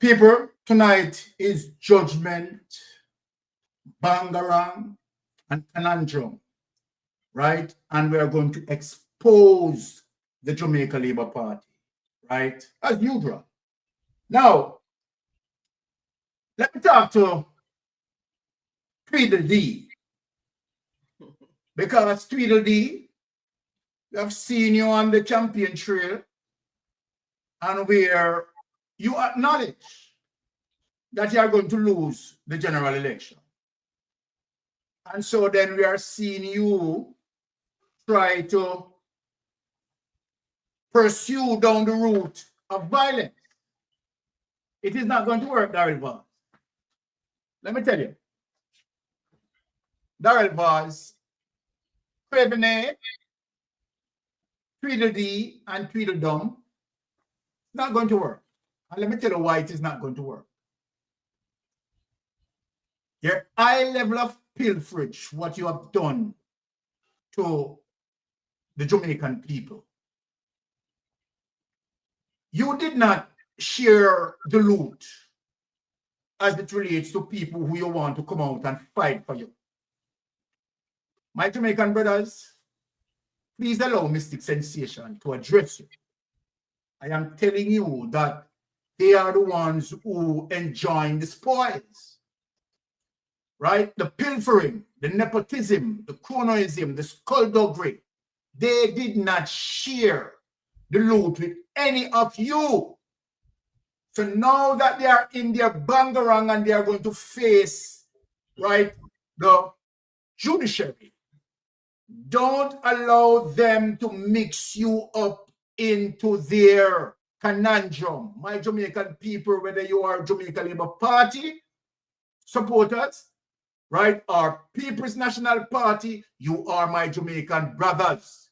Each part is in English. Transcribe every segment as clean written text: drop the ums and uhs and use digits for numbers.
People, tonight is judgment, bangarang, and conundrum, right? And we are going to expose the Jamaica Labour Party, right? As usual. Now, let me talk to Tweedle D. Because Tweedle D, we have seen you on the champion trail, and where you acknowledge that you are going to lose the general election. And so then we are seeing you try to pursue down the route of violence. It is not going to work, Darrell Vaz. Let me tell you. Darrell Vaz, Craving, Tweedle D, and Tweedledum, not going to work. And let me tell you why it is not going to work. Your high level of pilferage, what you have done to the Jamaican people. You did not share the loot as it relates to people who you want to come out and fight for you. My Jamaican brothers, please allow Mystic Sensation to address you. I am telling you that they are the ones who enjoy the spoils, right? The pilfering, the nepotism, the cronyism, the skullduggery. They did not share the loot with any of you. So now that they are in their bangarang and they are going to face, right, the judiciary, don't allow them to mix you up into their conundrum. My Jamaican people, whether you are Jamaica Labour Party supporters, right, or People's National Party, you are my Jamaican brothers.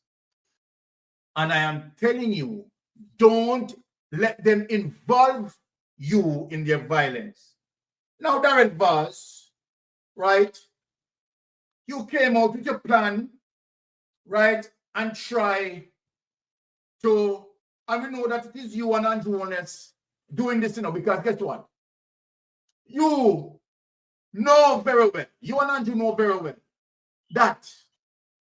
And I am telling you, don't let them involve you in their violence. Now, Darrell Vaz, right, you came out with your plan, right, and try to, and we know that it is you and Holness doing this, because guess what? You know very well, you and Andrew know very well that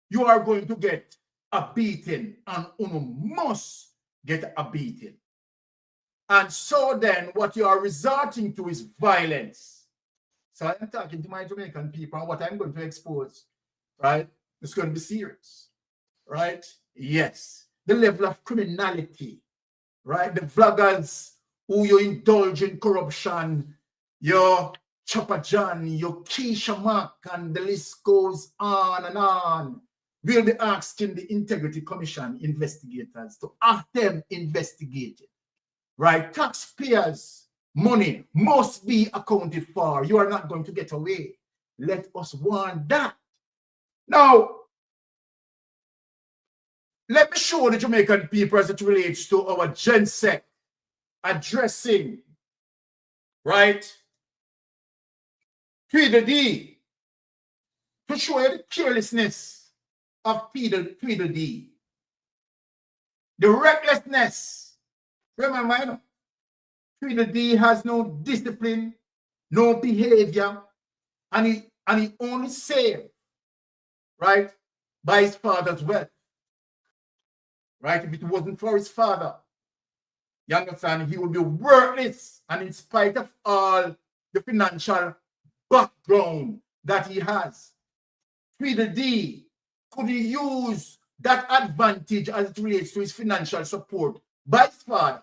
you are going to get a beating, and you must get a beating. And so then what you are resorting to is violence. So I'm talking to my Jamaican people, and what I'm going to expose, right, it's going to be serious, right? Yes. The level of criminality, right? The vloggers who you indulge in corruption, your Chopper John, your Keisha Mack, and the list goes on and on. We'll be asking the Integrity Commission investigators to have them investigated, right? Taxpayers' money must be accounted for. You are not going to get away. Let us warn that. Now, let me show the Jamaican people as it relates to our GenSec addressing, right, Tweedle D, to show you the carelessness of Tweedle D, the recklessness. Remember, Tweedle D has no discipline, no behavior, and he only saved, right, by his father's wealth. Right? If it wasn't for his father, you understand, he would be worthless. And in spite of all the financial background that he has, Tweedle D could use that advantage as it relates to his financial support by his father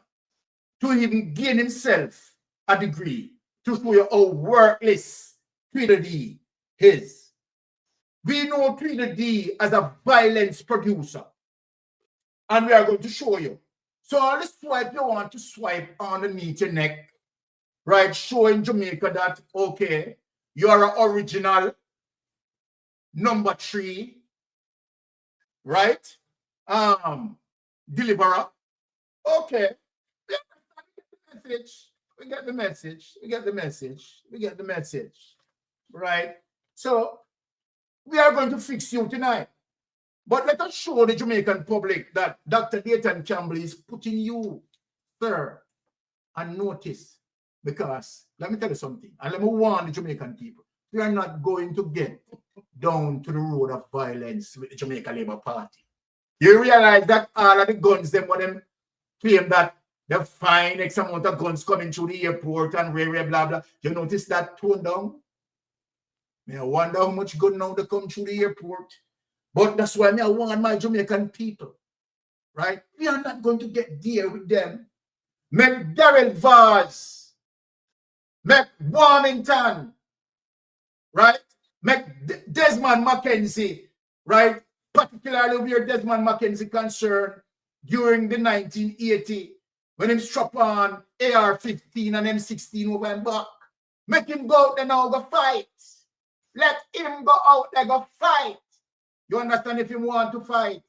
to even gain himself a degree to show you how worthless Tweedle D is. We know Tweedle D as a violence producer. And we are going to show you. So all the swipe you want to swipe underneath your neck, right? Showing Jamaica that, okay, you are an original number 3, right? Deliverer. Okay. We get the message. Right? So we are going to fix you tonight. But let us show the Jamaican public that Dr. Dayton Campbell is putting you, sir, on notice Because let me tell you something, and let me warn the Jamaican people, we are not going to get down to the road of violence with the Jamaica Labour Party. You realize that all of the guns, them when them claim that they find X amount of guns coming through the airport and blah blah. You notice that tone down? I wonder how much gun now they come through the airport. But that's why I warn my Jamaican people, right? We are not going to get there with them. Make Darrell Vaz, make Warmington, right? Make Desmond Mackenzie, right? Particularly where Desmond Mackenzie concerned during the 1980 when him strap on AR-15 and M16 over and back. Make him go out there now go fight. Let him go out there go fight. You understand? If you want to fight,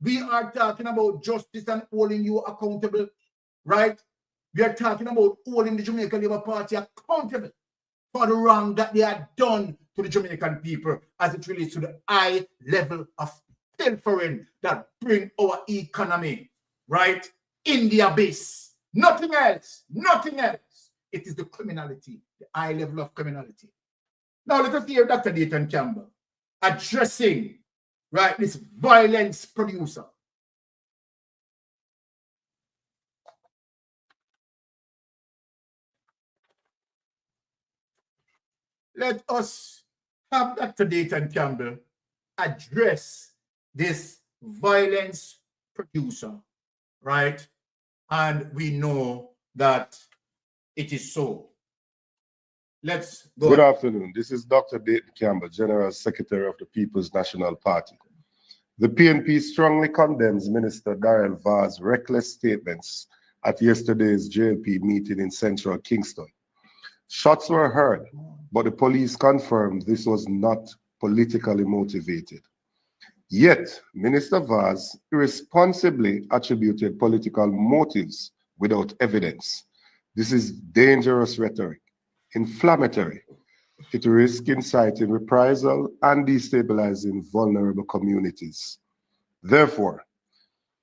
we are talking about justice and holding you accountable, right? We are talking about holding the Jamaica Labour Party accountable for the wrong that they have done to the Jamaican people as it relates to the high level of pilfering that bring our economy, right, in the abyss. Nothing else. Nothing else. It is the criminality, the high level of criminality. Now let us hear Dr. Dayton Campbell addressing, right, this violence producer. Let us have Dr. Dayton Campbell address this violence producer, right? And we know that it is so. Let's go. Good afternoon. This is Dr. Dayton Campbell, General Secretary of the People's National Party. The PNP strongly condemns Minister Darrell Vaz's reckless statements at yesterday's JLP meeting in central Kingston. Shots were heard, but the police confirmed this was not politically motivated. Yet, Minister Vaz irresponsibly attributed political motives without evidence. This is dangerous rhetoric, inflammatory. It risks inciting reprisal and destabilizing vulnerable communities. Therefore,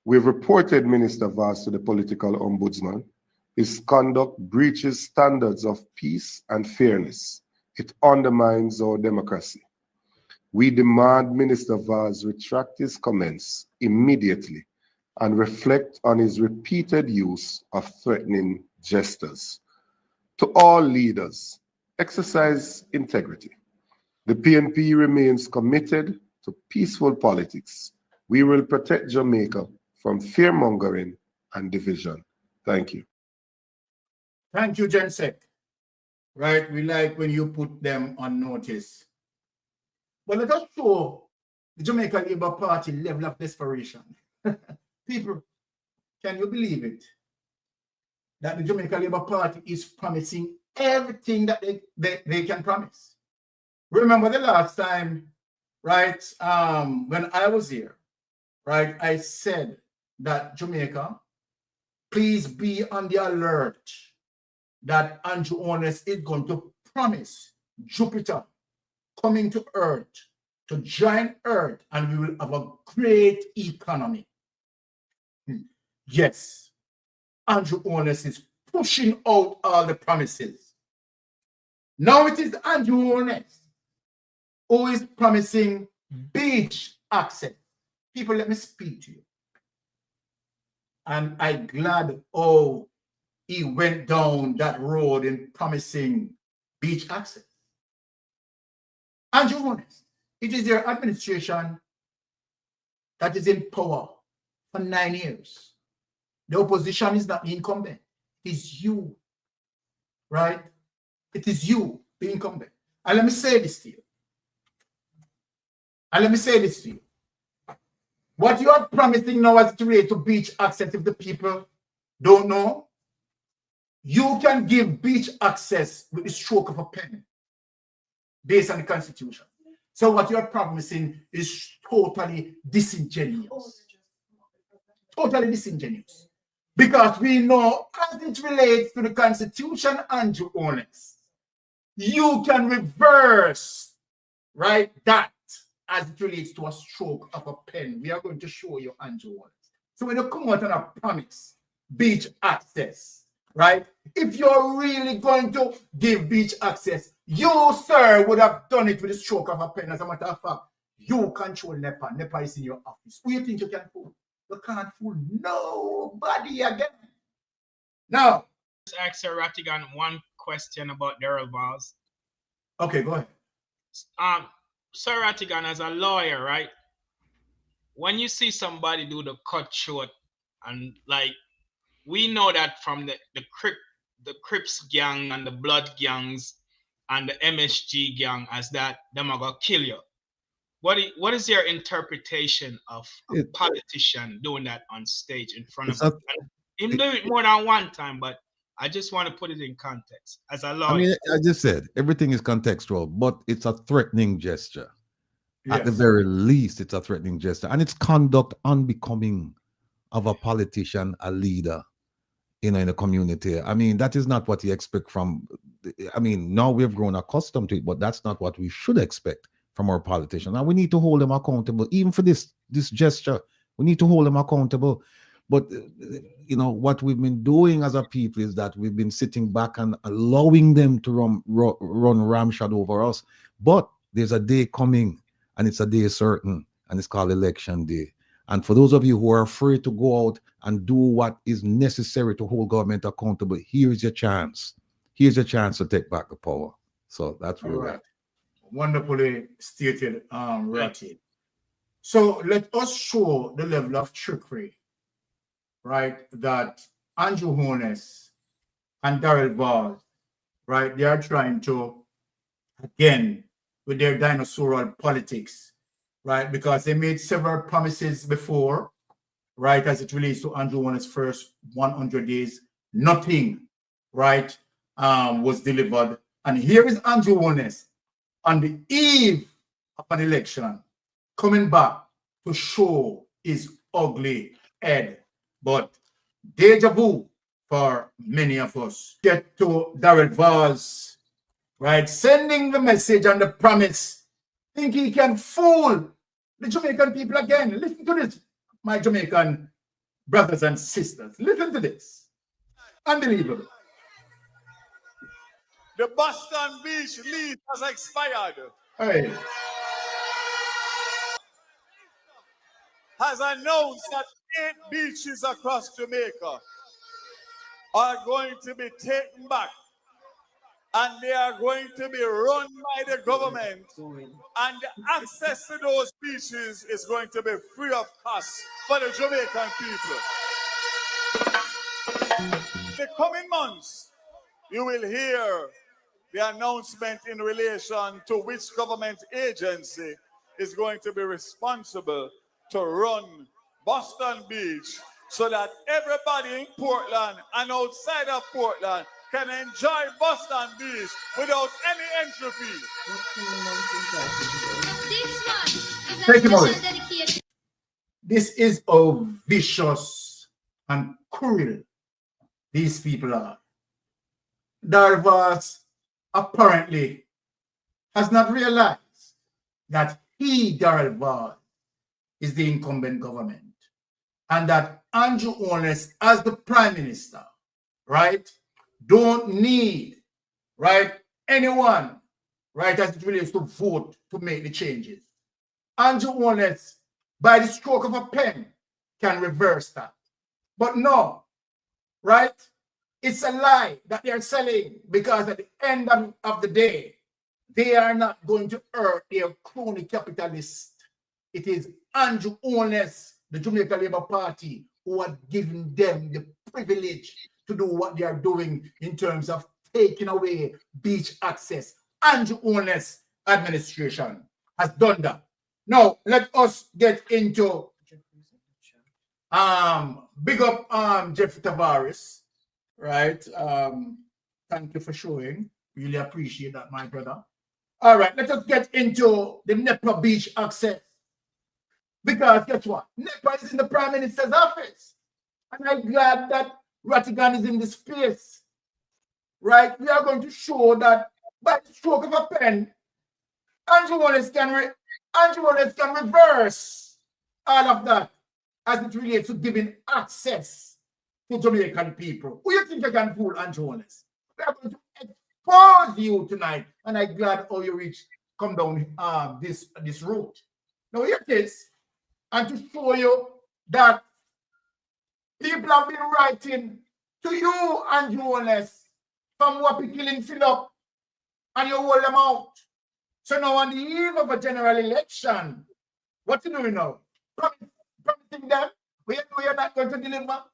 we've reported Minister Vaz to the political ombudsman. His conduct breaches standards of peace and fairness. It undermines our democracy. We demand Minister Vaz retract his comments immediately and reflect on his repeated use of threatening gestures. To all leaders, exercise integrity. The PNP remains committed to peaceful politics. We will protect Jamaica from fear-mongering and division. Thank you. Thank you, Jensek. Right, we like when you put them on notice. But let us show the Jamaica Labour Party level of desperation. People, can you believe it? That the Jamaica Labour Party is promising everything that they can promise. Remember the last time, right, when I was here, right, I said that Jamaica, please be on the alert that Andrew Holness is going to promise Jupiter coming to Earth, to join Earth, and we will have a great economy. Yes, Andrew Holness is pushing out all the promises. Now it is Andrew Holness who is promising beach access. People, let me speak to you. And I'm glad, he went down that road in promising beach access. Andrew Holness, it is your administration that is in power for 9 years. The opposition is not the incumbent. It is you, right? It is you, the incumbent. And let me say this to you. What you are promising now as it relates to beach access, if the people don't know, you can give beach access with the stroke of a pen based on the Constitution. So what you're promising is totally disingenuous. Totally disingenuous. Because we know as it relates to the Constitution, Andrew Holness, you can reverse, right, that as it relates to a stroke of a pen. We are going to show you, Andrew Holness. So when you come out and a promise beach access, right? If you're really going to give beach access, you, sir, would have done it with the stroke of a pen. As a matter of fact, you control NEPA. NEPA is in your office. Who do you think you can fool? You can't fool nobody again. Now, Let's ask Sir Rattigan one question about Daryl Valls. okay, go ahead. Sir Rattigan, as a lawyer, right? When you see somebody do the cut short, and like we know that from the Crips gang and the Blood gangs and the MSG gang, as that them are gonna kill you. What is your interpretation of a politician doing that on stage in front of him? Him do it more than one time, but I just want to put it in context as a lawyer. I mean, I just said everything is contextual, but it's a threatening gesture. Yes. At the very least, it's a threatening gesture, and it's conduct unbecoming of a politician, a leader, in a community. I mean, that is not what you expect from. I mean, now we've grown accustomed to it, but that's not what we should expect from our politicians. And we need to hold them accountable, even for this gesture. We need to hold them accountable. But you know what we've been doing as a people is that we've been sitting back and allowing them to run ramshot over us. But there's a day coming, and it's a day certain, and it's called Election Day. And for those of you who are afraid to go out and do what is necessary to hold government accountable, here's your chance. Here's your chance to take back the power. So that's where we're at. Wonderfully stated, Ratty. So let us show the level of trickery, right, that Andrew Holness and Daryl Valls, right, they are trying to, again, with their dinosaurial politics, right, because they made several promises before, right, as it relates to Andrew Holness' first 100 days. Nothing, right, was delivered. And here is Andrew Holness on the eve of an election coming back to show his ugly head. But deja vu for many of us. Get to Daryl Valls, right, sending the message and the promise, think he can fool the Jamaican people again. Listen to this, my Jamaican brothers and sisters. Listen to this. Unbelievable. The Boston Beach lease has expired. Hey. Has announced that 8 beaches across Jamaica are going to be taken back, and they are going to be run by the government, and the access to those beaches is going to be free of cost for the Jamaican people. The coming months, you will hear the announcement in relation to which government agency is going to be responsible to run Boston Beach, so that everybody in Portland and outside of Portland can enjoy Boston Beach without any entry fee. Thank you, Maurice. This is how vicious and cruel these people are. Daryl Valls apparently has not realized that he, Daryl Valls, is the incumbent government, and that Andrew Holness, as the Prime Minister, right, don't need, right, anyone, right, as it relates to vote to make the changes. Andrew Holness, by the stroke of a pen, can reverse that. But no, right, it's a lie that they're selling, because at the end of the day, they are not going to hurt their crony capitalists. It is Andrew Holness, the Jamaica Labour Party, who are giving them the privilege to do what they are doing in terms of taking away beach access. Andrew Holness administration has done that. Now, let us get into big up Jeff Tavares, right? Thank you for showing. Really appreciate that, my brother. All right, let us get into the NEPA beach access. Because guess what? NEPA is in the Prime Minister's office. And I'm glad that Rattigan is in this space. Right? We are going to show that by the stroke of a pen, Andrew Holness can reverse all of that as it relates to giving access to Jamaican people. Who you think you can fool, Andrew Holness? We are going to expose you tonight, and I'm glad how you come down this route. Now here it is, and to show you that people have been writing to you, Andrew Holness, from what we killing fill up, and you hold them out. So now on the eve of a general election, what you doing now? Promising them, we know you're not going to deliver.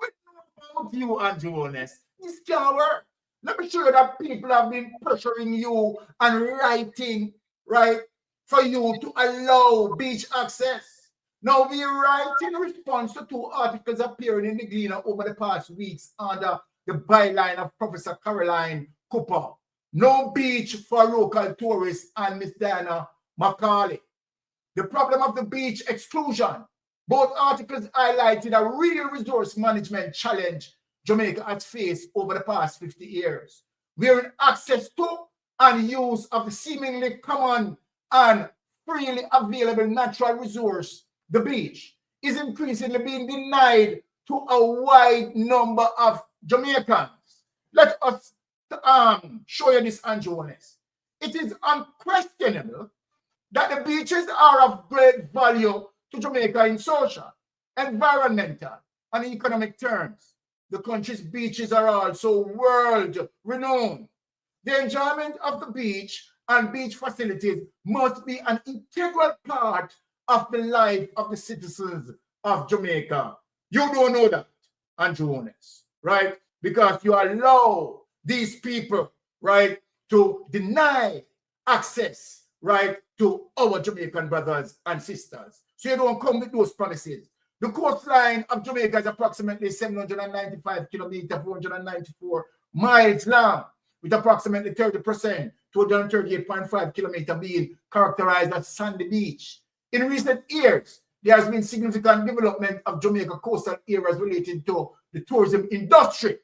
We know about you, Andrew Holness. This can't work. Let me show you that people have been pressuring you and writing, right, for you to allow beach access. Now, we write in response to 2 articles appearing in the Gleaner over the past weeks under the byline of Professor Caroline Cooper. No beach for local tourists and Miss Diana Macaulay. The problem of the beach exclusion. Both articles highlighted a real resource management challenge Jamaica has faced over the past 50 years, wherein access to and use of the seemingly common and freely available natural resource, the beach, is increasingly being denied to a wide number of Jamaicans. Let us show you this, Andrew Holness. It is unquestionable that the beaches are of great value to Jamaica in social, environmental, and economic terms. The country's beaches are also world-renowned. The enjoyment of the beach and beach facilities must be an integral part of the life of the citizens of Jamaica. You don't know that, Andrew Holness, right? Because you allow these people, right, to deny access, right, to our Jamaican brothers and sisters. So you don't come with those promises. The coastline of Jamaica is approximately 795 kilometers, 494 miles long, with approximately 30%, 238.5 kilometers being characterized as sandy beach. In recent years, there has been significant development of Jamaica coastal areas related to the tourism industry.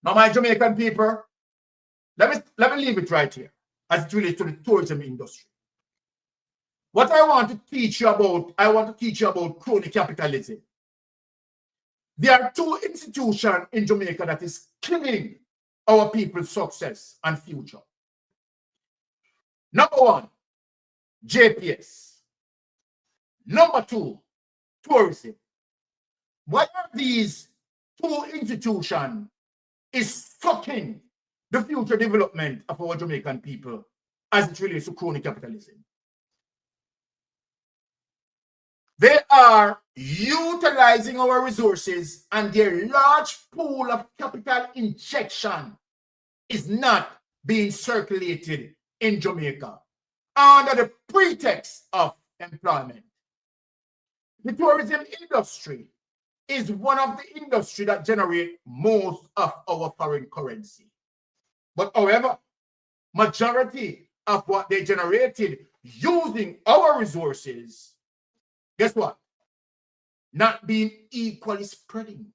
Now, my Jamaican people, let me leave it right here as it relates to the tourism industry. What I want to teach you about crony capitalism. There are 2 institutions in Jamaica that is killing our people's success and future. Number 1, JPS. Number 2, tourism. What are these 2 institutions is fucking the future development of our Jamaican people as it relates to crony capitalism? They are utilizing our resources, and their large pool of capital injection is not being circulated in Jamaica under the pretext of employment. The tourism industry is one of the industries that generate most of our foreign currency. But however, majority of what they generated using our resources, guess what? Not being equally spreading,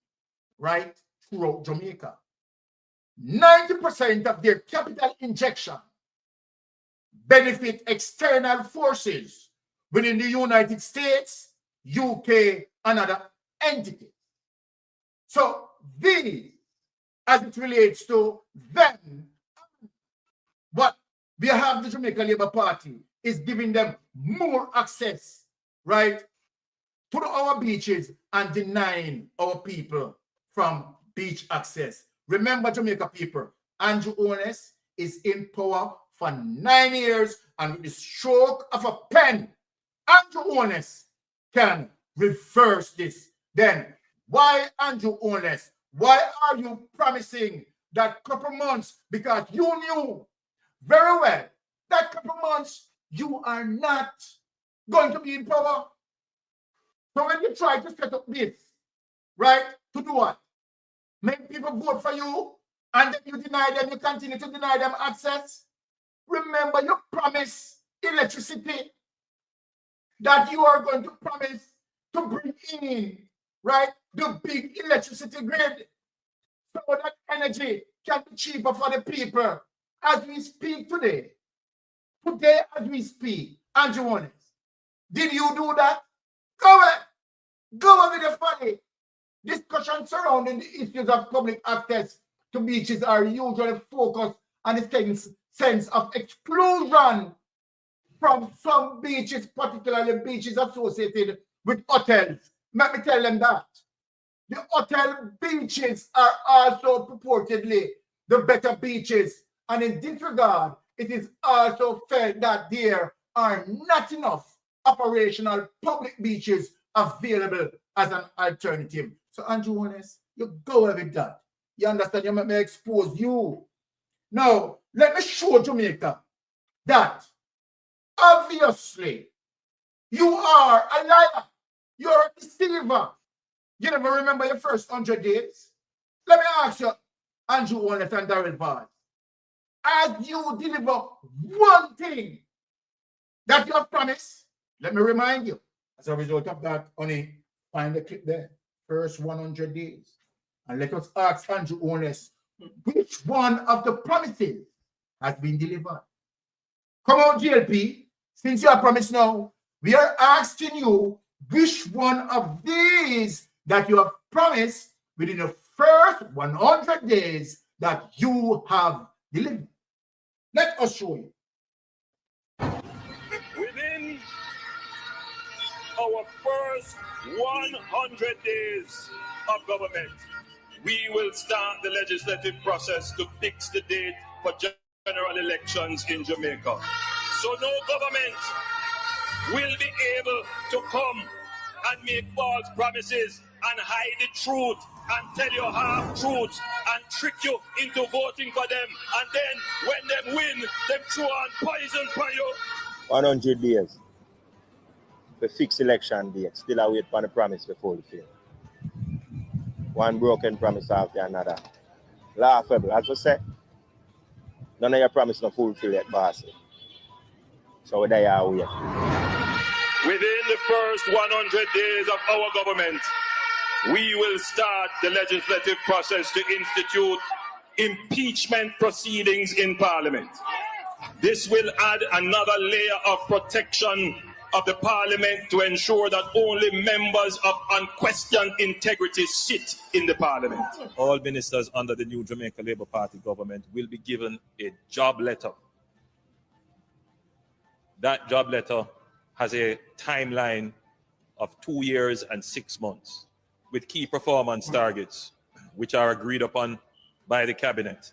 right, throughout Jamaica. 90% of their capital injection benefit external forces within the United States, UK, and other entities. So these, as it relates to them, what we have the Jamaica Labour Party is giving them more access, right, to our beaches and denying our people from beach access. Remember, Jamaica people, Andrew Holness is in power for 9 years, and with the stroke of a pen, Andrew Holness can reverse this. Then why, Andrew Holness, why are you promising that couple months? Because you knew very well that couple months you are not going to be in power. So when you try to set up this, right, to do what? Make people vote for you, and then you deny them, you continue to deny them access. Remember, you promise electricity, that you are going to promise to bring in, right, the big electricity grid, so that energy can be cheaper for the people. As we speak today as we speak, Andrew Holness, did you do that? Go ahead with the funny. Discussions surrounding the issues of public access to beaches are usually focused on the sense of exclusion from some beaches, particularly beaches associated with hotels. Let me tell them that. The hotel beaches are also purportedly the better beaches. And in this regard, it is also felt that there are not enough operational public beaches available as an alternative. So, Andrew Holness, you go with that. You understand? You may expose you. Now, let me show Jamaica that obviously you are a liar. You're a deceiver. You never remember your first 100 days? Let me ask you, Andrew Holness and Darrell Vaz, as you deliver one thing that you have promised, let me remind you, as a result of that, honey, find the clip there, first 100 days. And let us ask Andrew Holness, which one of the promises has been delivered? Come on, GLP, since you have promised now, we are asking you which one of these that you have promised within the first 100 days that you have delivered. Let us show you. Within our first 100 days of government, we will start the legislative process to fix the date for general elections in Jamaica. So no government will be able to come and make false promises and hide the truth and tell you half-truths and trick you into voting for them. And then when them win, them throw on poison for you. 100 days. The fixed election date. Still await for the promise to fulfill. One broken promise after another. Laughable, as I said. None of your promise not fulfill yet, boss. So there are we. Within the first 100 days of our government, we will start the legislative process to institute impeachment proceedings in Parliament. This will add another layer of protection of the Parliament to ensure that only members of unquestioned integrity sit in the Parliament. All ministers under the new Jamaica Labour Party government will be given a job letter. That job letter has a timeline of 2 years and 6 months with key performance targets, which are agreed upon by the cabinet,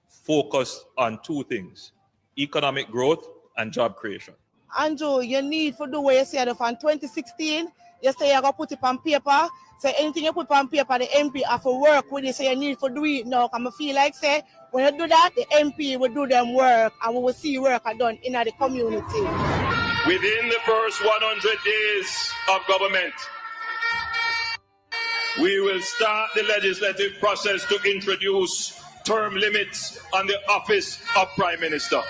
focused on two things: economic growth and job creation. Andrew, you need to do what you said from 2016. You say you're going to put it on paper. So anything you put on paper, the MP have to work with it. So you need to do it now. I feel like say when you do that, the MP will do them work and we will see work done in the community. Within the first 100 days of government, we will start the legislative process to introduce term limits on the office of Prime Minister.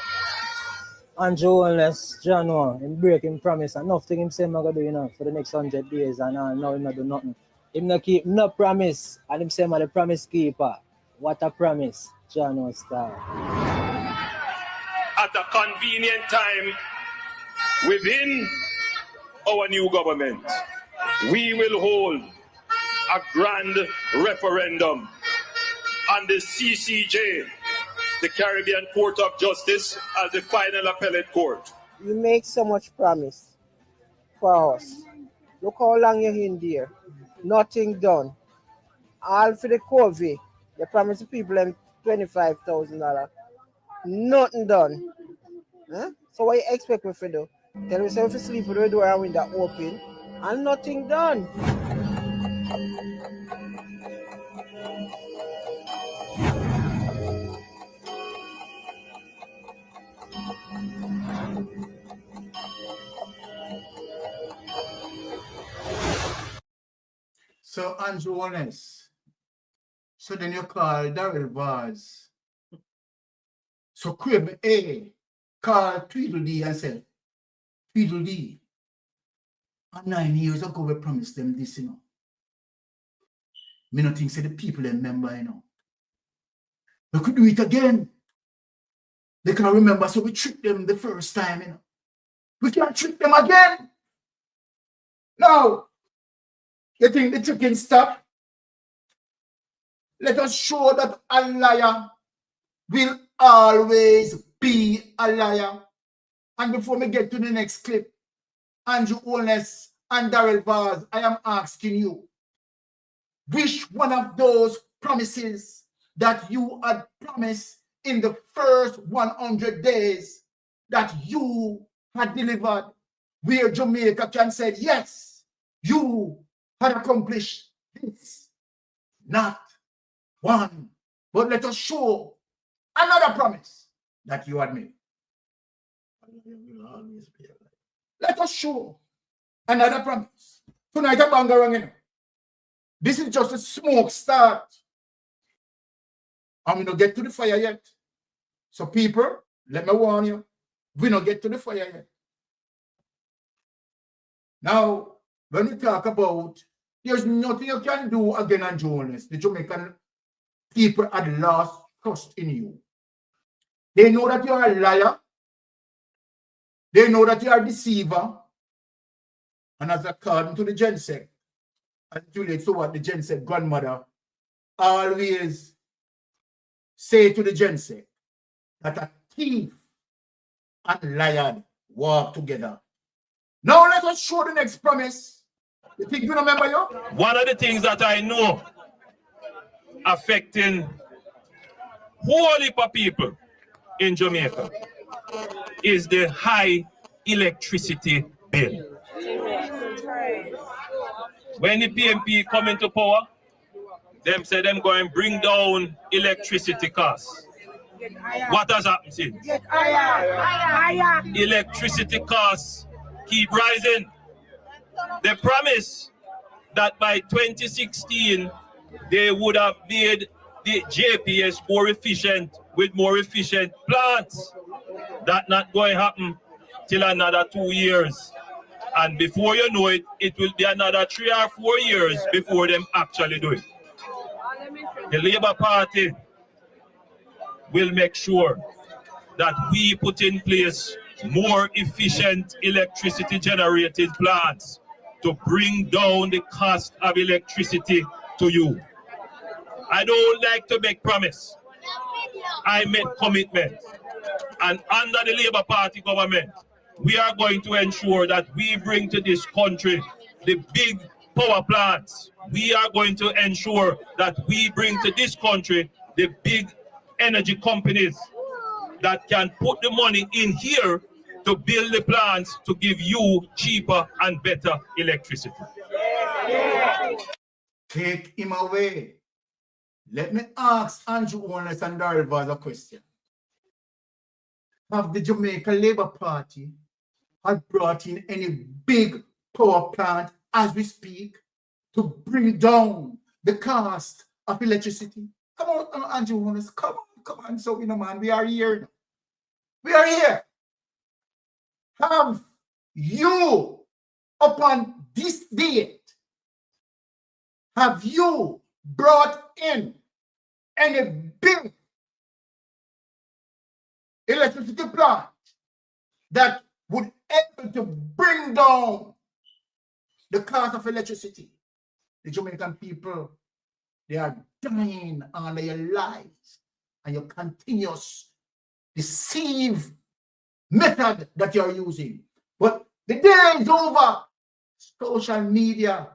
Andrew Holness, January, him break him promise and nothing him say I'm gonna do, you know, for the next 100 days and now him not do nothing. Him not keep no promise and him say I'm the promise keeper. What a promise, January style. At a convenient time within our new government, we will hold a grand referendum on the CCJ, the Caribbean Court of Justice, as the final appellate court. You make so much promise for us. Look how long you're in there. Nothing done. All for the COVID. You promise the people them $25,000. Nothing done. Huh? So what you expect me to do? Tell me if you sleep with the door and window open and nothing done. So, Andrew Holness, so then you call Darrell Vaz. So, Craving A call Tweedledee and said, Tweedledee, 9 years ago we promised them this, you know. Me not think say the people remember, you know. We could do it again. They can remember, so we tricked them the first time, you know. We can't trick them again. Now, you think the tricking stop? Let us show that a liar will always be a liar. And before we get to the next clip, Andrew Holness and Darrell Vaz, I am asking you, which one of those promises that you had promised in the first 100 days that you had delivered, where Jamaica can say, yes, you had accomplished this? Not one, but let us show another promise that you had made. Let us show another promise. Tonight, I'm bangarang. This is just a smoke start. And we don't get to the fire yet. So people, let me warn you, we don't get to the fire yet. Now, when we talk about there's nothing you can do again on Holness, the Jamaican people had lost trust in you. They know that you are a liar. They know that you are a deceiver. And as according to the Gensec, as it relates to what the Gensec grandmother always say to the Gensec, that a thief and liar walk together. Now let us show the next promise. You think you remember you? One of the things that I know affecting whole heap of people in Jamaica is the high electricity bill. When the PNP come into power, them say them going to bring down electricity costs. What has happened since? Electricity costs keep rising. They promised that by 2016, they would have made the JPS more efficient with more efficient plants. That's not going to happen till another 2 years. And before you know it, it will be another 3 or 4 years before them actually do it. The Labour Party will make sure that we put in place more efficient electricity generated plants to bring down the cost of electricity to you. I don't like to make promise. I make commitment. And under the Labour Party government, we are going to ensure that we bring to this country the big power plants. We are going to ensure that we bring to this country the big energy companies that can put the money in here to build the plants to give you cheaper and better electricity. Take him away. Let me ask Andrew Holness and Darrell Vaz a question. Have the Jamaica Labour Party had brought in any big power plant as we speak to bring down the cost of electricity? Come on, Andrew Holness, come on, so you know, man, we are here now. We are here. Have you, upon this date, have you brought in any big electricity plant that would able to bring down the cost of electricity? The Jamaican people, they are dying under your lives and your continuous deceive method that you're using. But the day is over. Social media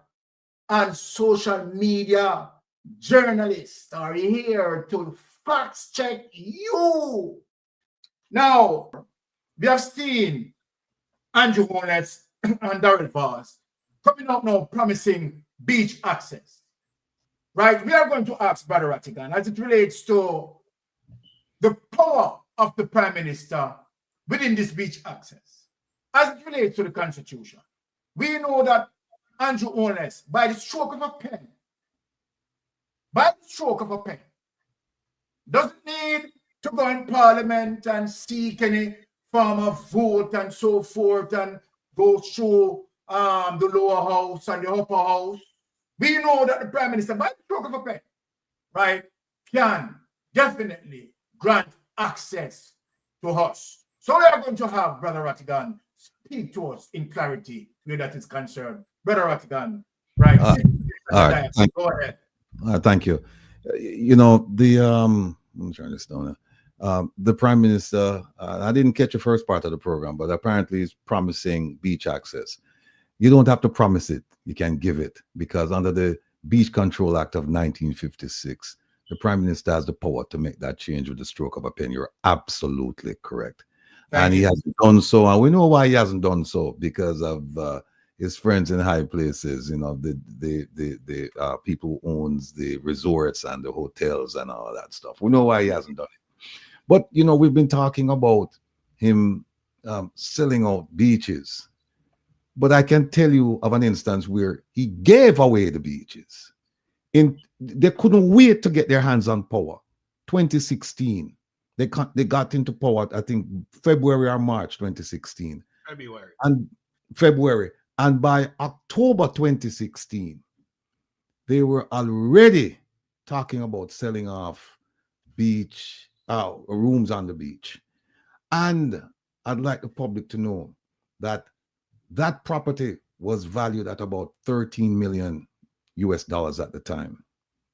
and social media journalists are here to fact check you. Now, we have seen Andrew Holness and Darrell Vaz coming out now promising beach access. Right? We are going to ask Brother Rattigan as it relates to the power of the Prime Minister within this beach access. As it relates to the Constitution, we know that Andrew Holness, by the stroke of a pen, doesn't need to go in Parliament and seek any form of vote and so forth and go through the lower house and the upper house. We know that the Prime Minister, by the stroke of a pen, right, can definitely grant access to us. So we are going to have Brother Rattigan speak to us in clarity where that is concerned. Brother Rattigan, right? All right. Go ahead. Thank you. you know, I'm trying this down. The Prime Minister, I didn't catch the first part of the program, but apparently he's promising beach access. You don't have to promise it, you can give it, because under the Beach Control Act of 1956, the Prime Minister has the power to make that change with the stroke of a pen. You're absolutely correct. And he hasn't done so, and we know why he hasn't done so, because of his friends in high places, you know, the people who owns the resorts and the hotels and all that stuff. We know why he hasn't done it. But, you know, we've been talking about him selling out beaches. But I can tell you of an instance where he gave away the beaches. They couldn't wait to get their hands on power. 2016. They got into power, I think, February or March 2016. February. And by October 2016, they were already talking about selling off beach rooms on the beach. And I'd like the public to know that that property was valued at about 13 million US dollars at the time,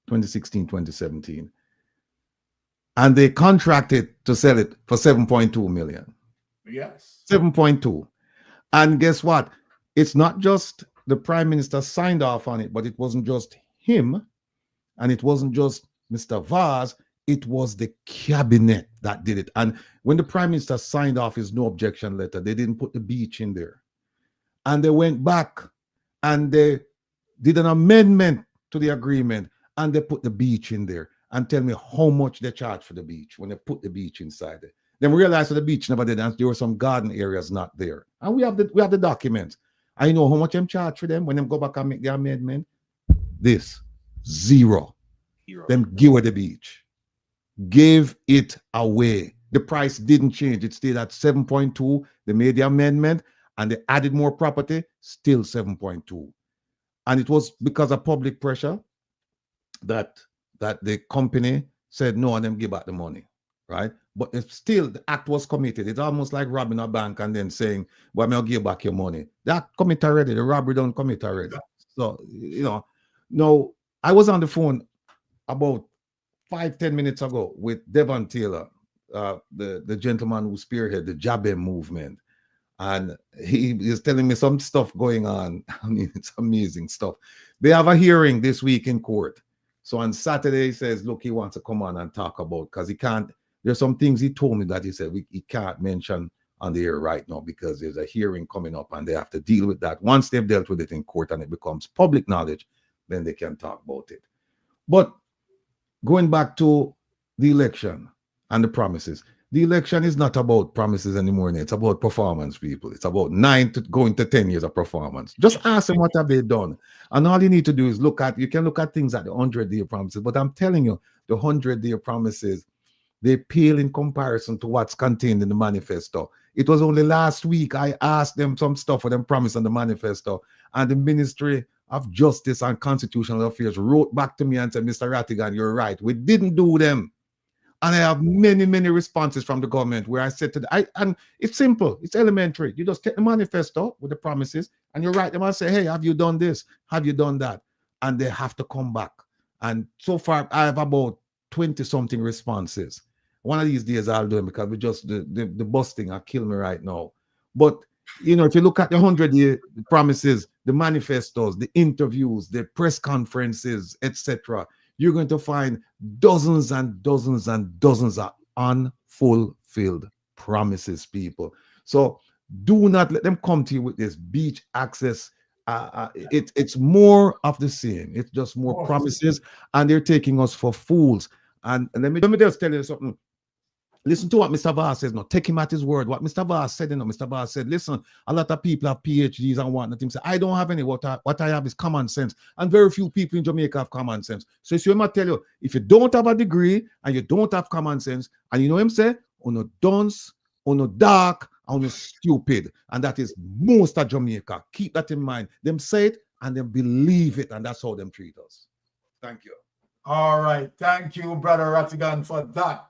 2016, 2017. And they contracted to sell it for 7.2 million. Yes. 7.2. And guess what? It's not just the Prime Minister signed off on it, but it wasn't just him, and it wasn't just Mr. Vaz, it was the cabinet that did it. And when the Prime Minister signed off his no objection letter, they didn't put the beach in there. And they went back and they did an amendment to the agreement, and they put the beach in there. And tell me how much they charge for the beach when they put the beach inside it. Then we realized that the beach never did, and there were some garden areas not there. And we have the documents. I know how much I'm charged for them when them go back and make the amendment. This zero. Them give away the beach. Give it away. The price didn't change. It stayed at 7.2. They made the amendment and they added more property, still 7.2. And it was because of public pressure that the company said no, and them give back the money, right? But if still the act was committed. It's almost like robbing a bank and then saying, well, I'll give back your money. That commit already. The robbery don't commit already. So, you know, no, I was on the phone about 5-10 minutes ago with Devon Taylor, the gentleman who spearheaded the Jabem movement. And he is telling me some stuff going on. I mean, it's amazing stuff. They have a hearing this week in court. So on Saturday, he says, look, he wants to come on and talk about, because he can't, there's some things he told me that he said he can't mention on the air right now because there's a hearing coming up and they have to deal with that. Once they've dealt with it in court and it becomes public knowledge, then they can talk about it. But going back to the election and the promises, the election is not about promises anymore. It's about performance, people. It's about 9 to going to 10 years of performance. Just ask them what have they done. And all you need to do is look at, you can look at things at the 100-day promises, but I'm telling you, the 100-day promises, they pale in comparison to what's contained in the manifesto. It was only last week I asked them some stuff for them promise on the manifesto, and the Ministry of Justice and Constitutional Affairs wrote back to me and said, Mr. Rattigan, you're right. We didn't do them. And I have many, many responses from the government where I said to them, and it's simple, it's elementary. You just take the manifesto with the promises and you write them and say, hey, have you done this? Have you done that? And they have to come back. And so far, I have about 20-something responses. One of these days I'll do them because we just, the busting will kill me right now. But, you know, if you look at the 100-year promises, the manifestos, the interviews, the press conferences, etc., you're going to find dozens and dozens and dozens of unfulfilled promises, people. So do not let them come to you with this beach access. It's more of the same. It's just more promises, and they're taking us for fools. And let me just tell you something. Listen to what Mr. Vaz says now. Take him at his word. What Mr. Vaz said, Mr. Vaz said, listen, a lot of people have PhDs and whatnot. Say, I don't have any. What I have is common sense. And very few people in Jamaica have common sense. So it's him tell you, if you don't have a degree and you don't have common sense, and you know him say, on a dunce, on a dark, on a stupid. And that is most of Jamaica. Keep that in mind. Them say it and them believe it. And that's how them treat us. Thank you. All right. Thank you, Brother Rattigan, for that.